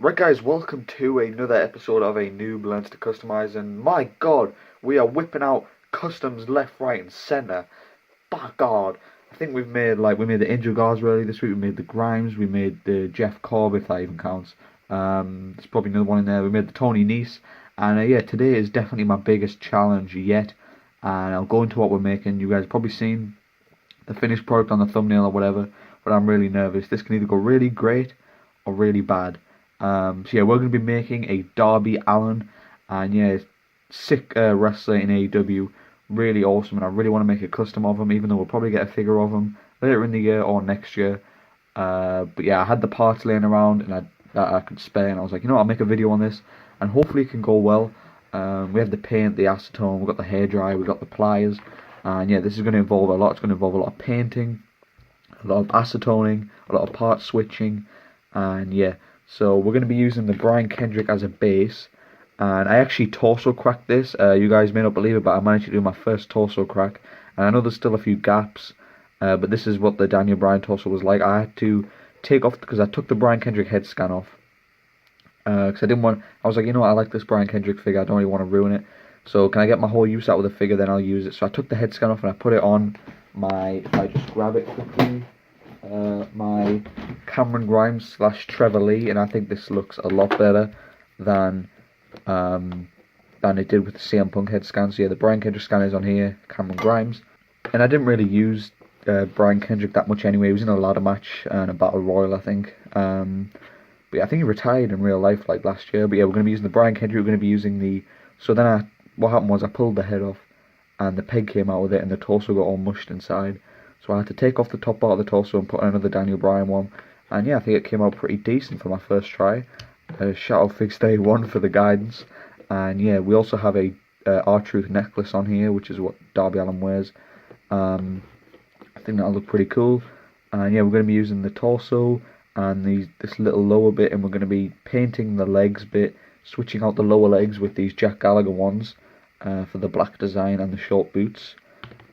Right guys, welcome to another episode of a NOOB Learns to Customize, and my god, we are whipping out customs left, right and centre. By god, I think we made the Angel Guards early this week, we made the Grimes, we made the Jeff Cobb, if that even counts. There's probably another one in there, we made the Tony Nese, and yeah, today is definitely my biggest challenge yet, and I'll go into what we're making. You guys have probably seen the finished product on the thumbnail or whatever, but I'm really nervous. This can either go really great or really bad. So yeah, we're going to be making a Darby Allin, and yeah, sick wrestler in AEW, really awesome, and I really want to make a custom of him, even though we'll probably get a figure of him later in the year or next year. But yeah, I had the parts laying around and that I could spare, and I was like, you know what, I'll make a video on this, and hopefully it can go well. We have the paint, the acetone, we've got the hairdryer, we've got the pliers, and yeah, this is going to involve a lot. It's going to involve a lot of painting, a lot of acetoning, a lot of part switching, and yeah. So we're going to be using the Brian Kendrick as a base, and I actually torso cracked this. You guys may not believe it, but I managed to do my first torso crack, and I know there's still a few gaps, but this is what the Daniel Bryan torso was like. I had to take off, because I took the Brian Kendrick head scan off, because I was like, you know what, I like this Brian Kendrick figure, I don't really want to ruin it, so can I get my whole use out with the figure, then I'll use it. So I took the head scan off and I put it on my, if I just grab it quickly, my Cameron Grimes / Trevor Lee, and I think this looks a lot better than it did with the CM Punk head scan. So yeah, the Brian Kendrick scan is on here, Cameron Grimes, and I didn't really use Brian Kendrick that much anyway. He was in a ladder match and a battle royal, I think. But yeah, I think he retired in real life like last year. But yeah, we're going to be using the Brian Kendrick. We're going to be using the. So then what happened was I pulled the head off, and the peg came out with it, and the torso got all mushed inside. So I had to take off the top part of the torso and put on another Daniel Bryan one. And yeah, I think it came out pretty decent for my first try. Shout out Fix Day 1 for the guidance. And yeah, we also have a R-Truth necklace on here, which is what Darby Allin wears. I think that'll look pretty cool. And yeah, we're going to be using the torso and this little lower bit, and we're going to be painting the legs bit, switching out the lower legs with these Jack Gallagher ones for the black design and the short boots.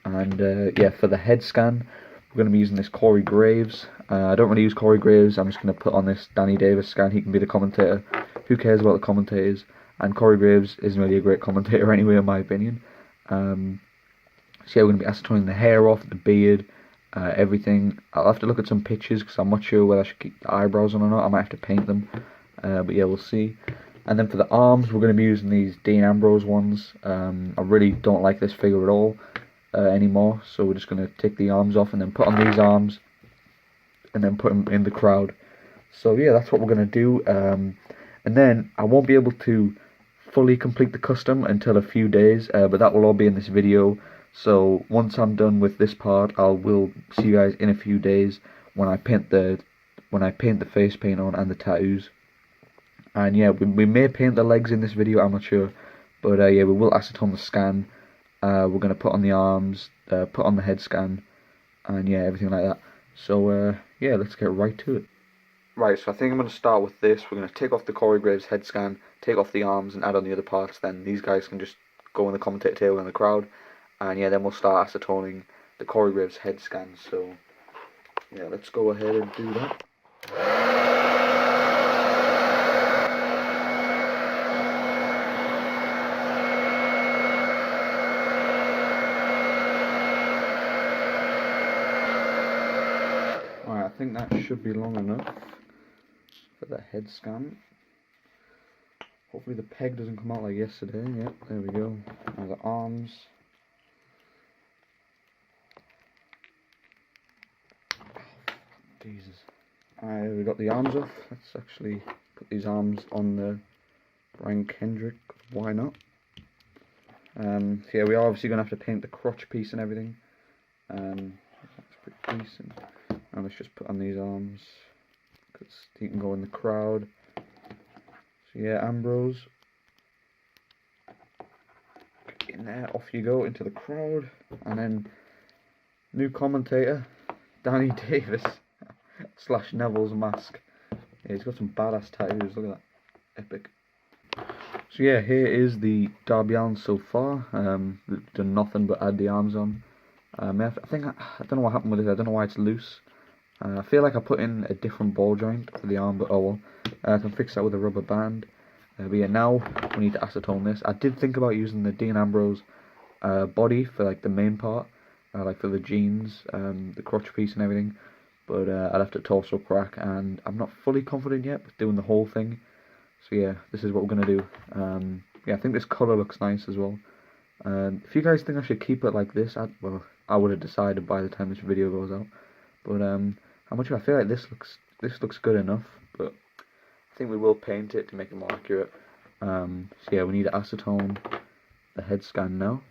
And yeah, for the head scan, we're going to be using this Corey Graves. I don't really use Corey Graves. I'm just going to put on this Danny Davis scan. He can be the commentator. Who cares about the commentators? And Corey Graves isn't really a great commentator anyway, in my opinion. So yeah, we're going to be acetoning the hair off, the beard, everything. I'll have to look at some pictures because I'm not sure whether I should keep the eyebrows on or not. I might have to paint them. But yeah, we'll see. And then for the arms, we're going to be using these Dean Ambrose ones. I really don't like this figure at all anymore. So we're just going to take the arms off and then put on these arms, and then put them in the crowd. So yeah, that's what we're going to do. And then I won't be able to fully complete the custom until a few days, but that will all be in this video. So once I'm done with this part, I will see you guys in a few days when I paint the face paint on and the tattoos. And yeah, we may paint the legs in this video, I'm not sure, but yeah, we will acetone the scan. We're going to put on the arms, put on the head scan, and yeah, everything like that. So yeah, let's get right to it. Right, so I think I'm going to start with this. We're going to take off the Corey Graves head scan, take off the arms and add on the other parts. Then these guys can just go in the commentator table in the crowd. And yeah, then we'll start acetoning the Corey Graves head scan. So yeah, let's go ahead and do that. Alright, I think that should be long enough for the head scan. Hopefully the peg doesn't come out like yesterday. Yep, there we go. Now the arms. Jesus. Alright, we got the arms off. Let's actually put these arms on the Brian Kendrick. Why not? So yeah, we are obviously going to have to paint the crotch piece and everything. That's pretty decent. Now let's just put on these arms, because he can go in the crowd. So yeah, Ambrose. Get in there, off you go into the crowd. And then, new commentator, Danny Davis / Neville's mask. Yeah, he's got some badass tattoos, look at that. Epic. So yeah, here is the Darby Allin so far. Done nothing but add the arms on. I don't know what happened with it, I don't know why it's loose. I feel like I put in a different ball joint for the arm, but oh well. I can fix that with a rubber band. But yeah, now we need to acetone this. I did think about using the Dean Ambrose body for like the main part, like for the jeans, the crotch piece and everything. But I left it torso crack, and I'm not fully confident yet with doing the whole thing. So yeah, this is what we're gonna do. Yeah, I think this colour looks nice as well. If you guys think I should keep it like this, I would have decided by the time this video goes out. But how much I feel like this looks good enough. But I think we will paint it to make it more accurate. So yeah, we need to acetone the head scan now.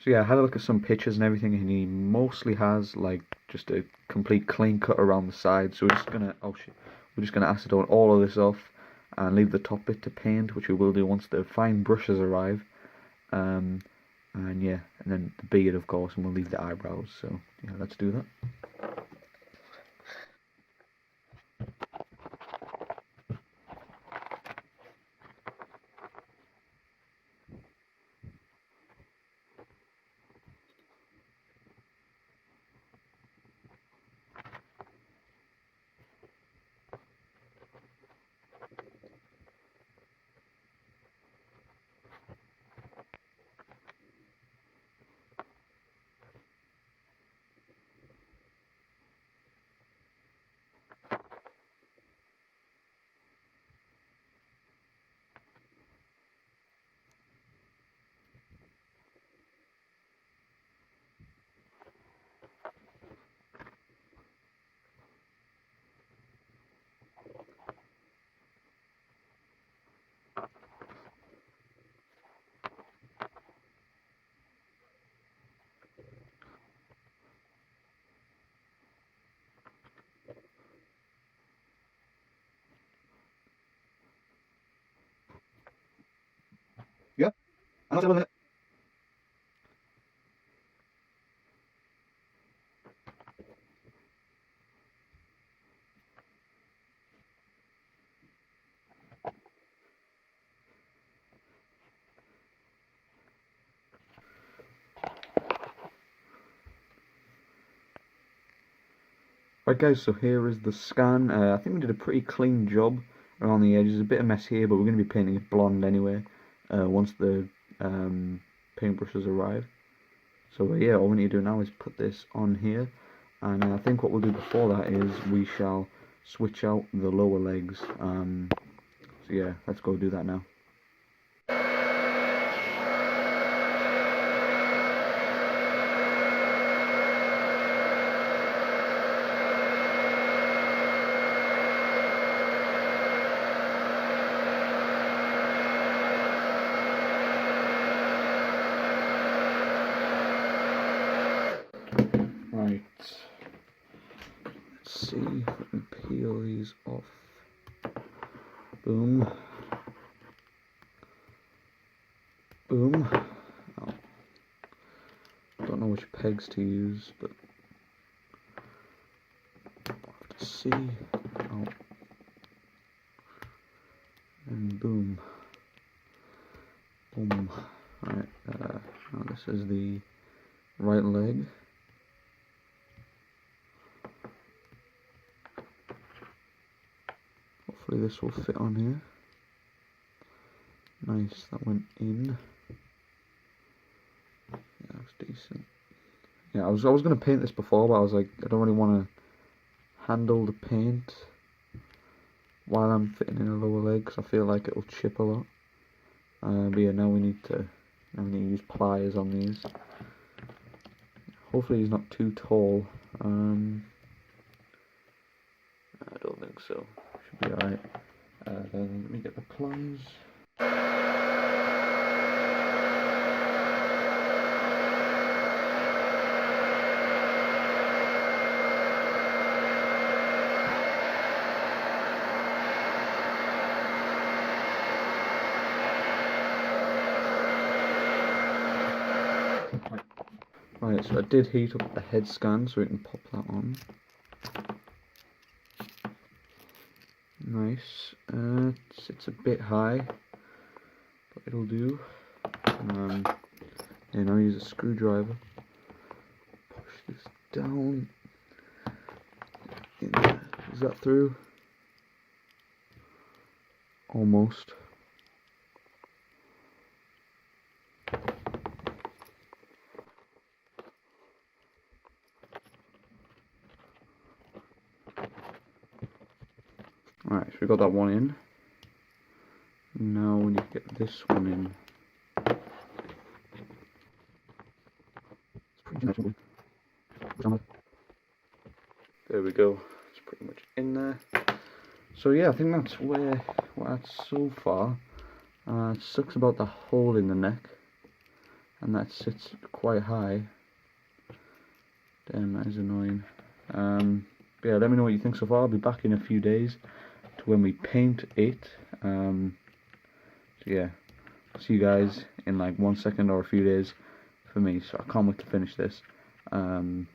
So yeah, I had a look at some pictures and everything, and he mostly has like just a complete clean cut around the side. So we're just gonna acetone all of this off and leave the top bit to paint, which we will do once the fine brushes arrive. And yeah, and then the beard, of course, and we'll leave the eyebrows. So yeah, let's do that. Yeah, I'll have a minute. Right guys, so here is the scan. I think we did a pretty clean job around the edges. A bit of mess here, but we're going to be painting it blonde anyway, once the paintbrushes arrive. So yeah, all we need to do now is put this on here, and I think what we'll do before that is we shall switch out the lower legs. So yeah, let's go do that now. Right, let's see if we can peel these off. Boom. Boom. Oh. Don't know which pegs to use, but I'll have to see. Oh. And boom. Boom. Right, now this is the right leg. Hopefully this will fit on here. Nice, that went in. Yeah, that's decent. Yeah, I was going to paint this before, but I was like, I don't really want to handle the paint while I'm fitting in a lower leg, because I feel like it'll chip a lot. But yeah, now we need to use pliers on these. Hopefully he's not too tall. I don't think so. Should be alright. Then let me get the pliers. Right, so I did heat up the head scan so we can pop that on. Nice. It's a bit high, but it'll do. And I'll use a screwdriver. Push this down. Is that through? Almost. Alright, so we got that one in. Now we need to get this one in. There we go. It's pretty much in there. So yeah, I think that's where we're at so far. It sucks about the hole in the neck, and that sits quite high. Damn, that is annoying. But yeah, let me know what you think so far. I'll be back in a few days to when we paint it. So yeah, see you guys in like 1 second or a few days for me. So I can't wait to finish this. But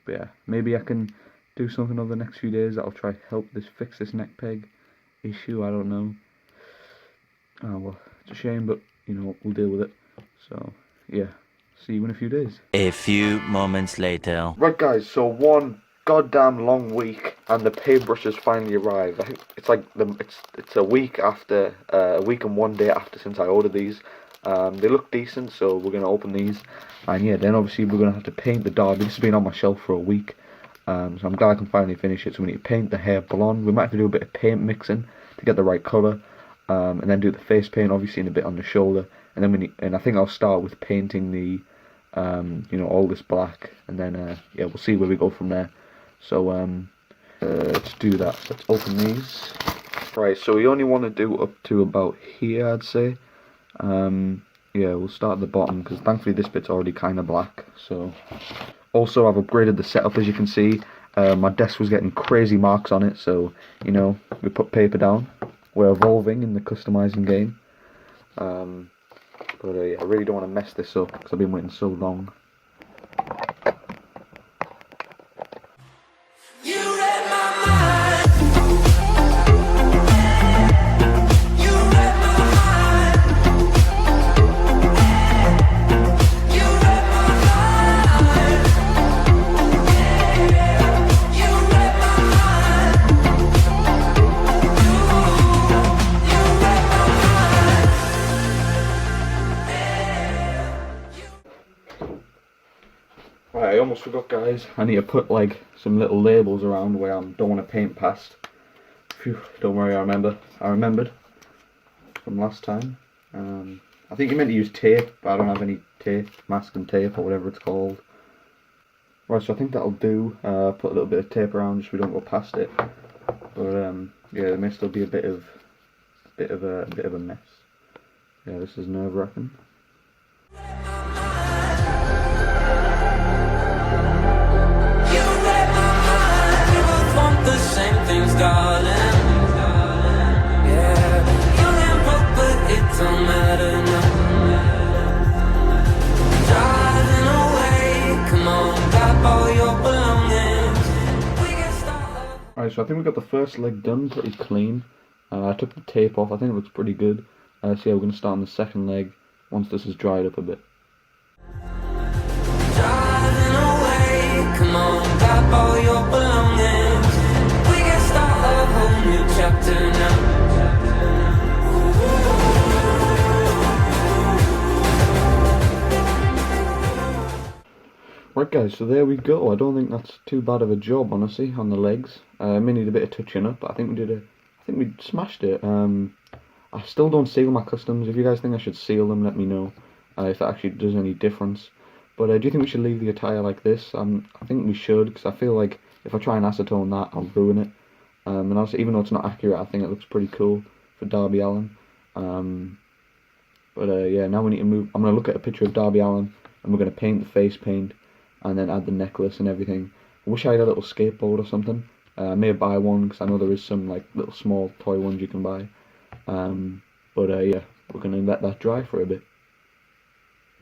yeah, maybe I can do something over the next few days that'll try to help fix this neck peg issue. I don't know. Oh well, it's a shame, but you know, we'll deal with it. So yeah, see you in a few days. A few moments later. Right guys, so one goddamn long week and the paintbrushes finally arrived. I think it's like it's a week after, a week and 1 day after since I ordered these. They look decent, so we're gonna open these, and yeah, then obviously we're gonna have to paint the Darby. This has been on my shelf for a week, so I'm glad I can finally finish it. So we need to paint the hair blonde. We might have to do a bit of paint mixing to get the right colour, and then do the face paint, obviously, and a bit on the shoulder, and then I think I'll start with painting the you know, all this black, and then yeah, we'll see where we go from there. So let's do that. Let's open these. Right, so we only want to do up to about here, I'd say. Yeah, we'll start at the bottom because thankfully this bit's already kind of black. So also I've upgraded the setup, as you can see. My desk was getting crazy marks on it, so you know, we put paper down. We're evolving in the customizing game. But yeah, I really don't want to mess this up because I've been waiting so long. Right, I almost forgot, guys. I need to put like some little labels around where I don't want to paint past. Phew, don't worry, I remembered from last time. I think you meant to use tape, but I don't have any tape, masking tape or whatever it's called. Right, so I think that'll do. Put a little bit of tape around just so we don't go past it. But yeah, there may still be a bit of a mess. Yeah, this is nerve-wracking. The same things, darling. Yeah, young and broke, but it don't matter now. Driving away, come on, grab all your belongings. We can start. Alright, so I think we got the first leg done pretty clean. I took the tape off. I think it looks pretty good. So yeah, we're going to start on the second leg once this has dried up a bit. Driving away, come on, grab all your belongings. New chapter now. Right guys, so there we go. I don't think that's too bad of a job, honestly, on the legs. May need a bit of touching up, but I think we smashed it. I still don't seal my customs. If you guys think I should seal them, let me know if that actually does any difference. But do you think we should leave the attire like this? I think we should, because I feel like if I try and acetone that, I'll ruin it. And also, even though it's not accurate, I think it looks pretty cool for Darby Allin. But yeah, now we need to move. I'm going to look at a picture of Darby Allin, and we're going to paint the face paint, and then add the necklace and everything. I wish I had a little skateboard or something. I may buy one, because I know there is some like little small toy ones you can buy. But yeah, we're going to let that dry for a bit.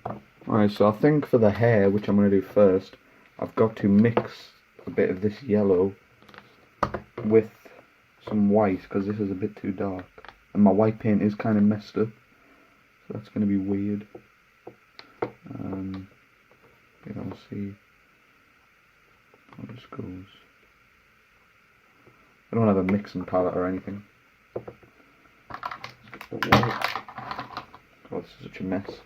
Alright, so I think for the hair, which I'm going to do first, I've got to mix a bit of this yellow with some white, because this is a bit too dark, and my white paint is kind of messed up, so that's going to be weird. Yeah, we'll see how this goes. I don't have a mixing palette or anything. Oh, this is such a mess.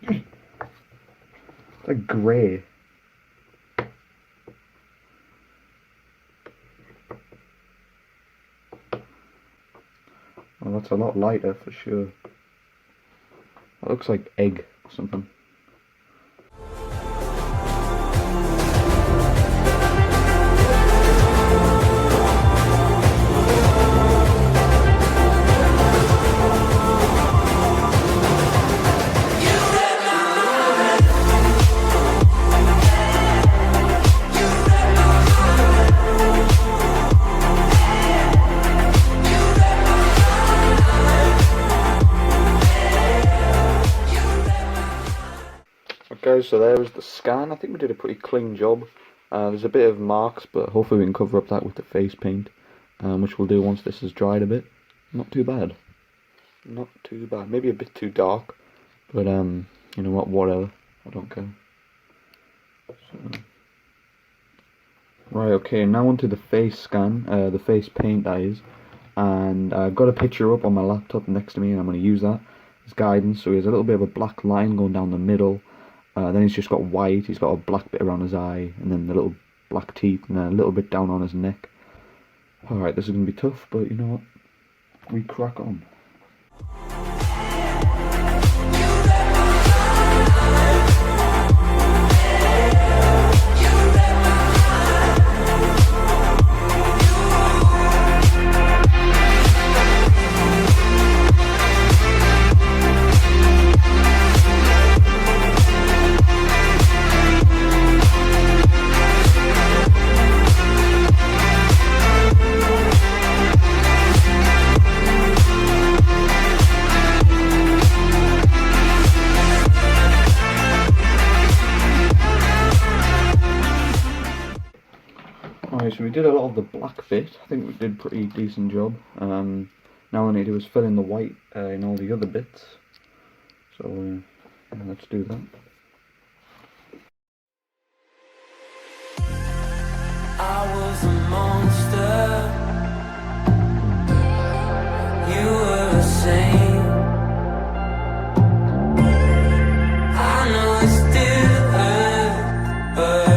It's like grey. Well, that's a lot lighter for sure. That looks like egg or something. Guys, so there was the scan. I think we did a pretty clean job. There's a bit of marks, but hopefully we can cover up that with the face paint, which we'll do once this is dried a bit. Not too bad. Not too bad. Maybe a bit too dark, but you know what? Whatever. I don't care. So. Right. Okay. Now onto the face scan. The face paint, that is. And I've got a picture up on my laptop next to me, and I'm going to use that as guidance. So he has a little bit of a black line going down the middle. Then he's just got white, he's got a black bit around his eye, and then the little black teeth, and then a little bit down on his neck. Alright, this is going to be tough, but you know what? We crack on. So we did a lot of the black bit. I think we did a pretty decent job. Now all I need to do is fill in the white in all the other bits. So yeah, let's do that. I was a monster. You were a saint. I know it still hurts, but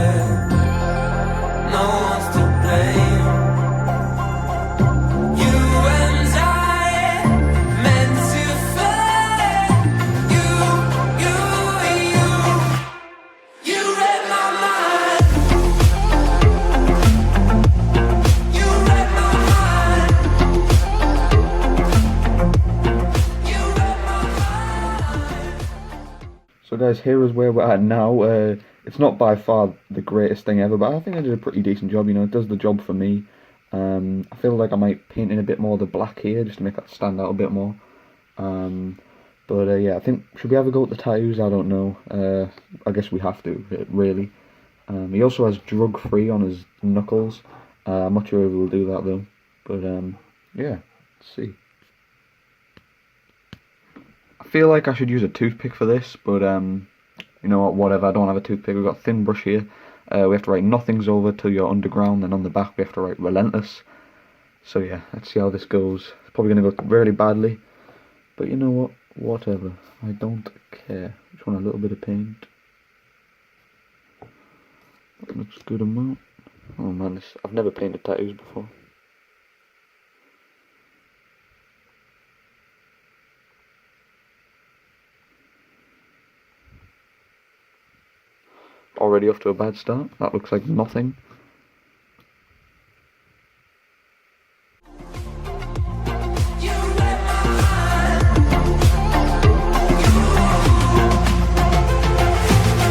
no one's to blame. You and I meant to fly. You read my mind. You read my mind. You read my mind. So guys, here is where we're at now. It's not by far the greatest thing ever, but I think I did a pretty decent job. You know, it does the job for me. I feel like I might paint in a bit more of the black here, just to make that stand out a bit more. But yeah, I think, should we have a go at the tattoos? I don't know. I guess we have to, really. He also has drug-free on his knuckles. I'm not sure if we'll do that though. But yeah, let's see. I feel like I should use a toothpick for this, but you know what, whatever, I don't have a toothpick. We've got a thin brush here. We have to write nothing's over till you're underground, and on the back we have to write relentless. So yeah, let's see how this goes. It's probably going to go really badly, but you know what, whatever, I don't care. Just want a little bit of paint. That looks good amount. Oh man, I've never painted tattoos before. Already off to a bad start. That looks like nothing. You read my mind.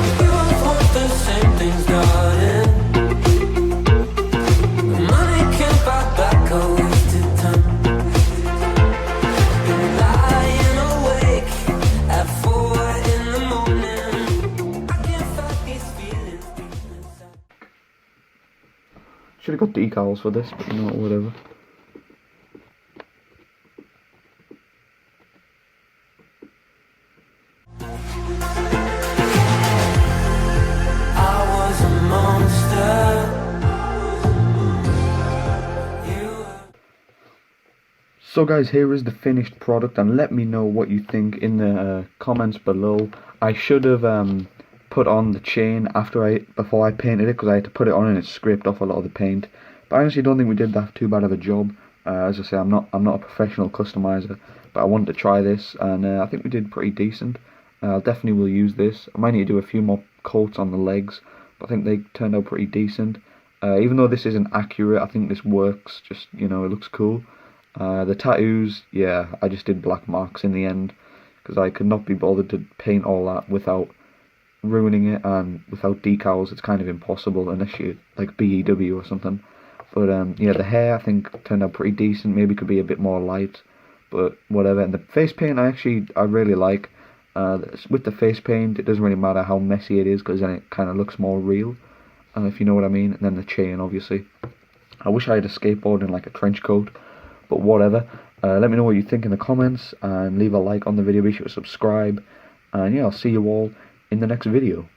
We both want the same things, darling. Money can't buy back our wasted time. Been lying awake at 4 in the morning. I can't fight these feelings deep inside. Should have got decals for this, but you know what, whatever. I was a monster. So guys, here is the finished product, and let me know what you think in the comments below. I should have put on the chain before I painted it, because I had to put it on and it scraped off a lot of the paint. But I honestly don't think we did that too bad of a job. As I say, I'm not a professional customizer, but I wanted to try this, and I think we did pretty decent. Definitely will use this. I might need to do a few more coats on the legs, but I think they turned out pretty decent. Even though this isn't accurate, I think this works. Just, you know, it looks cool. The tattoos, yeah, I just did black marks in the end, because I could not be bothered to paint all that without ruining it, and without decals it's kind of impossible unless you like BEW or something. But yeah, the hair I think turned out pretty decent. Maybe could be a bit more light, but whatever. And the face paint I really like. With the face paint, it doesn't really matter how messy it is, because then it kind of looks more real, if you know what I mean. And then the chain, obviously. I wish I had a skateboard in like a trench coat, but whatever. Let me know what you think in the comments, and leave a like on the video. Be sure to subscribe, and yeah, I'll see you all in the next video.